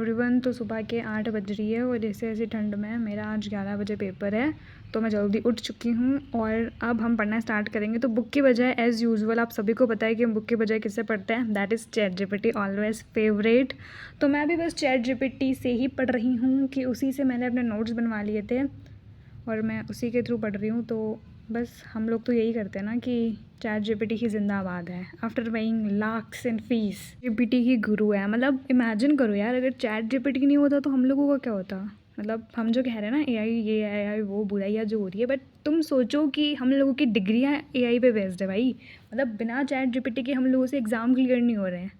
Everyone. तो सुबह के 8 बज रही है और ऐसे ऐसी ठंड में मेरा आज 11 बजे पेपर है, तो मैं जल्दी उठ चुकी हूँ और अब हम पढ़ना स्टार्ट करेंगे। तो बुक की बजाय एज़ यूजुअल आप सभी को पता है कि हम बुक की बजाय किससे पढ़ते हैं, that is chat GPT, always favourite. तो मैं भी बस चैट जीपीटी से ही पढ़ रही हूँ कि उसी से मैंने अपने नोट्स बनवा लिए थे और मैं उसी के थ्रू पढ़ रही हूँ। तो बस हम लोग तो यही करते हैं ना कि चैट जीपीटी ही जिंदाबाद है। आफ्टर पेइंग लाख्स इन फीस, जीपीटी की गुरु है। मतलब इमेजिन करो यार, अगर चैट जीपीटी नहीं होता तो हम लोगों का क्या होता। मतलब हम जो कह रहे हैं ना एआई ये एआई वो बुराइयाँ जो हो रही है, बट तुम सोचो कि हम लोगों की डिग्रियाँ एआई पे बेस्ड है भाई। मतलब बिना चैट जीपीटी के हम लोगों से एग्ज़ाम क्लियर नहीं हो रहे हैं।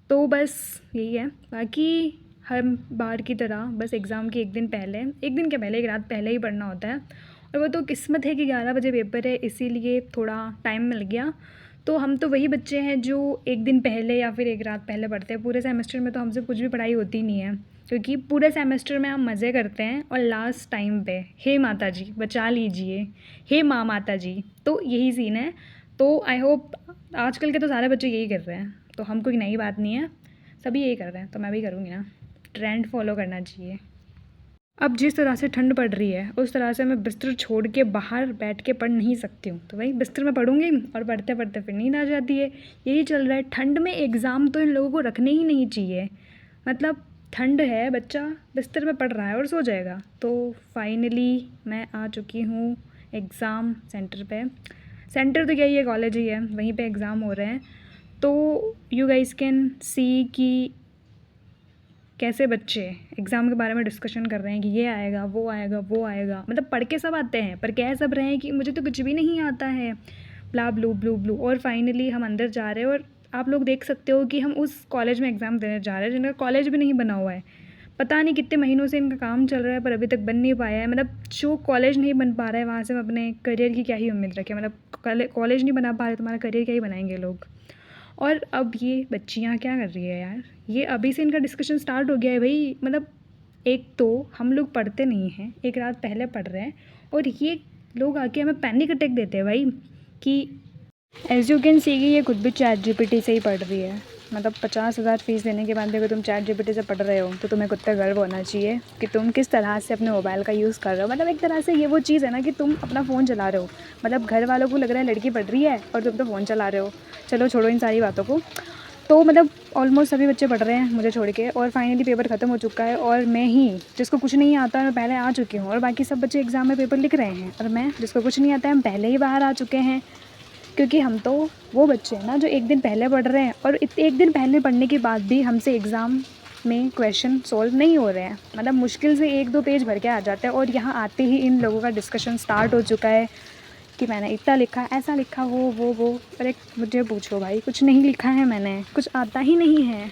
तो बस यही है। बाकी हर बार की तरह बस एग्ज़ाम के एक दिन के पहले एक रात पहले ही पढ़ना होता है। और वो तो किस्मत है कि 11 बजे पेपर है, इसीलिए थोड़ा टाइम मिल गया। तो हम तो वही बच्चे हैं जो एक दिन पहले या फिर एक रात पहले पढ़ते हैं। पूरे सेमेस्टर में तो हमसे कुछ भी पढ़ाई होती नहीं है, क्योंकि पूरे सेमेस्टर में हम मज़े करते हैं और लास्ट टाइम पे हे माता जी बचा लीजिए, हे माँ माता जी, तो यही सीन है। तो आई होप आजकल के तो सारे बच्चे यही कर रहे हैं, तो हम कोई नई बात नहीं है, सभी यही कर रहे हैं तो मैं भी करूँगी ना। ट्रेंड फॉलो करना चाहिए। अब जिस तरह से ठंड पड़ रही है उस तरह से मैं बिस्तर छोड़ के बाहर बैठ के पढ़ नहीं सकती हूँ, तो भाई बिस्तर में पढ़ूँगी और पढ़ते पढ़ते फिर नींद आ जाती है। यही चल रहा है। ठंड में एग्ज़ाम तो इन लोगों को रखने ही नहीं चाहिए। मतलब ठंड है, बच्चा बिस्तर में पढ़ रहा है और सो जाएगा। तो फाइनली मैं आ चुकी हूँ एग्ज़ाम सेंटर पे। सेंटर तो क्या ही है, कॉलेज ही है, वहीं पे एग्ज़ाम हो रहे हैं। तो यू गाइस कैन सी कि कैसे बच्चे एग्ज़ाम के बारे में डिस्कशन कर रहे हैं कि ये आएगा वो आएगा वो आएगा। मतलब पढ़ के सब आते हैं पर कह सब रहे हैं कि मुझे तो कुछ भी नहीं आता है, ब्ला ब्लू ब्लू ब्लू। और फाइनली हम अंदर जा रहे हैं और आप लोग देख सकते हो कि हम उस कॉलेज में एग्ज़ाम देने जा रहे हैं जिनका कॉलेज भी नहीं बना हुआ है। पता नहीं कितने महीनों से इनका काम चल रहा है पर अभी तक बन नहीं पाया है। मतलब जो कॉलेज नहीं बन पा रहा है वहाँ से हम अपने करियर की क्या ही उम्मीद रखें। मतलब कॉलेज नहीं बना पा रहे, तुम्हारा करियर क्या ही बनाएंगे लोग। और अब ये बच्चियाँ क्या कर रही है यार, ये अभी से इनका डिस्कशन स्टार्ट हो गया है भाई। मतलब एक तो हम लोग पढ़ते नहीं हैं, एक रात पहले पढ़ रहे हैं और ये लोग आके हमें पैनिक अटैक देते हैं भाई कि एज यू कैन सी कि ये खुद भी चैट जीपीटी से ही पढ़ रही है। मतलब 50,000 फीस देने के बाद भी अगर तुम चैट जीपीटी से पढ़ रहे हो तो तुम्हें खुद पे गर्व होना चाहिए कि तुम किस तरह से अपने मोबाइल का यूज़ कर रहे हो। मतलब एक तरह से ये वो चीज़ है ना कि तुम अपना फ़ोन चला रहे हो। मतलब घर वालों को लग रहा है लड़की पढ़ रही है और तुम तो फ़ोन चला रहे हो। चलो छोड़ो इन सारी बातों को। तो मतलब ऑलमोस्ट सभी बच्चे पढ़ रहे हैं मुझे छोड़ के, और फाइनली पेपर ख़त्म हो चुका है और मैं ही जिसको कुछ नहीं आता मैं पहले आ चुकी हूँ और बाकी सब बच्चे एग्ज़ाम में पेपर लिख रहे हैं और मैं जिसको कुछ नहीं आता है हम पहले ही बाहर आ चुके हैं। क्योंकि हम तो वो बच्चे हैं ना जो एक दिन पहले पढ़ रहे हैं और एक दिन पहले पढ़ने के बाद भी हमसे एग्ज़ाम में क्वेश्चन सॉल्व नहीं हो रहे हैं। मतलब मुश्किल से 1-2 पेज भर के आ जाते हैं और यहाँ आते ही इन लोगों का डिस्कशन स्टार्ट हो चुका है कि मैंने इतना लिखा, ऐसा लिखा, वो। अरे मुझे पूछो भाई, कुछ नहीं लिखा है मैंने, कुछ आता ही नहीं है।